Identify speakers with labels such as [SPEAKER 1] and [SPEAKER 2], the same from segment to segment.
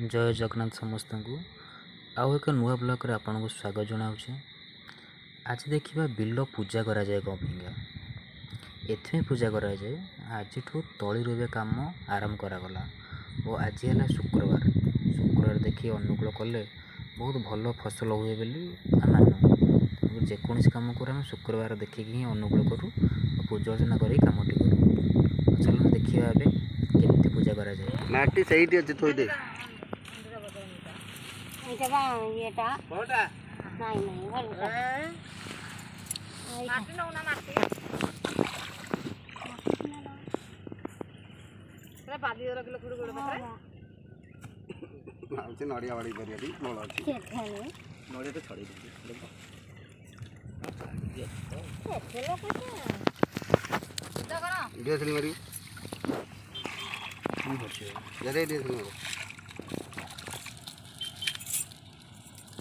[SPEAKER 1] जय जगन्नाथ समस्त को आउ एक नुआ ब्लॉग रे आपन को स्वागत जनाऊे। आज देखा बिल पूजा करा जाए कौपिंगा एथि पूजा करा जाए। आज तली रोवे काम आरंभ करागला और आज है शुक्रवार देखिए अनुकूल कले बहुत भल फसल हुए बोली मानु। जेकोसी कम कर शुक्रवार देखिए ही अनुकूल करूँ पूजा अर्चना कर कम टी करूँ। चलो देखिए केमती पूजा करा जाए।
[SPEAKER 2] माटी सही अच्छे थोड़ी दे नड़िया बाड़ी नड़िया तो छड़ी डीएसएल मारी जरे डीएसएल मारो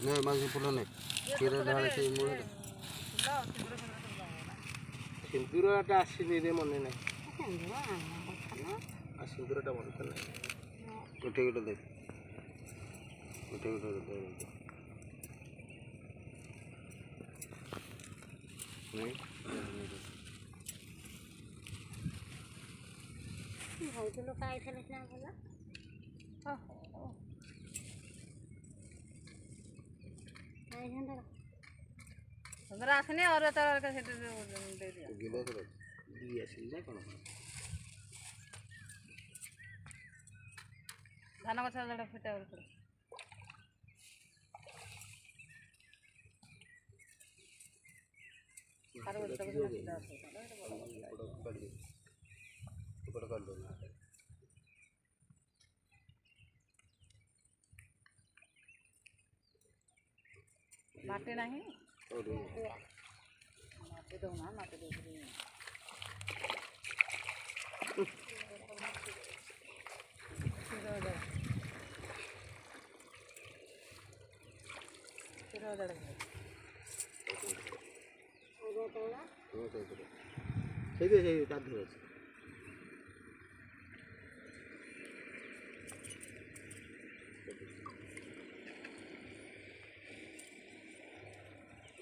[SPEAKER 2] नहीं मासी फुल नहीं क्षीर ढाले से मूल सिंदूरटा आसीनी रे मन नहीं सिंदूरटा मन कर उठे दे नहीं
[SPEAKER 3] तो लोग आए थे लेकिन बोला रखने और दे दिया
[SPEAKER 2] गिलो तो दिया सिंजा कोन
[SPEAKER 3] धान गछ जड़ा फटा पड़े कारो तो कर दो ना माटी नहीं माटी दो ना माटी दे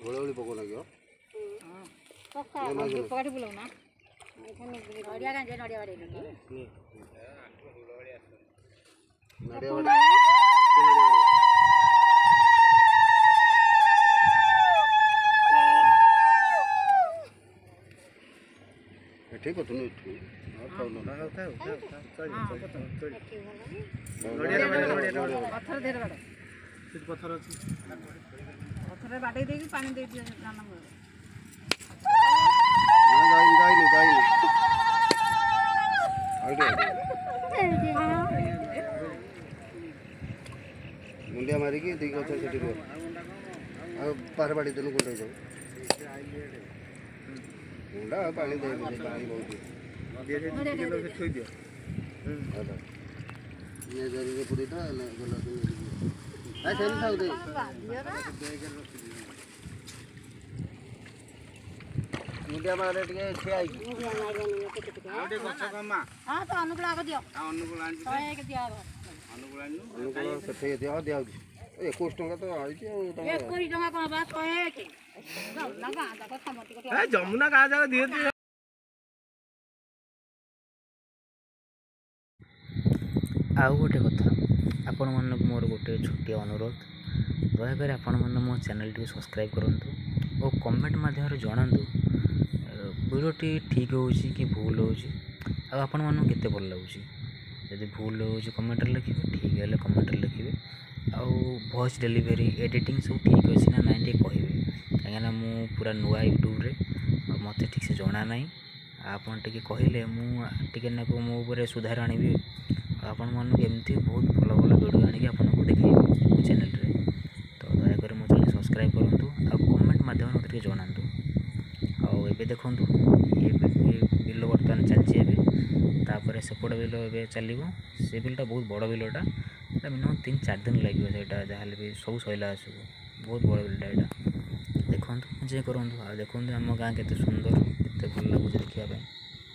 [SPEAKER 2] गोली पको लगे
[SPEAKER 3] पकाटी बुलाऊ ना नड़िया गांजे नड़िया बाड़ी
[SPEAKER 2] ठीक है तुम
[SPEAKER 3] पत्थर अच्छी पत्थर बाटे दे पानी दे
[SPEAKER 2] मुंडिया मारिकी दी गछ से पार बाड़ी तेन गोटे जाऊ मुंडा पानी दे पानी बहुत ये जरी पूरी था ऐसे नहीं दे मुंडिया मारे टिके छियाई आउटे गछ कमा
[SPEAKER 3] हां तो अनुकूल आग दियो
[SPEAKER 2] अनुकूल आनी
[SPEAKER 3] 101 दिया
[SPEAKER 2] अनुकूल सेठे दिया दिया 21 टका तो आई छी
[SPEAKER 3] 21 टका कोन बात 101 जमुना गां जाक समति को
[SPEAKER 2] ए जमुना गां जाक दिए दिए
[SPEAKER 1] आउ गोटे कथा आपण मन मोर गोटे छोटी अनुरोध दयाकर आपण मन मो चैनल टी सब्सक्राइब करंतु और कमेंट माध्यम जणांतु वीडियोटी ठीक होउची कि भूल होउची आ आपण मन केते भल लागुची। यदि भूल होउची कमेंट लिखिबे ठीक हेले कमेंट लिखिबे आ वॉइस डिलीवरी एडिटिंग सब ठीक अछि ना नाइ कहबे काहेना मु पूरा नुआ यूट्यूब रे मते ठीक से जणा नाही आपण टिके कहिले मु टिके ना को मो ऊपर सुधार आनिबे आपण मन केमती बहुत भल भल वीडियो आनिके आपण को देखाइबे चैनल रे। तो दया कर मो चैनल सब्सक्राइब करंतु आ कमेंट माध्यम रे जणांतु। आ एबे देखंतु ये बिल वर्तमान चलछि एबे सेपट बिल ए चलो से बिलटा बहुत बड़ बिलटा मिनिमम 3-4 दिन लगे से जहाँ भी सब सैला आसू बहुत बड़ बिलटा यहाँ देखो जे करूँ देखो आम गाँ के सुंदर के भल लगुच देखा।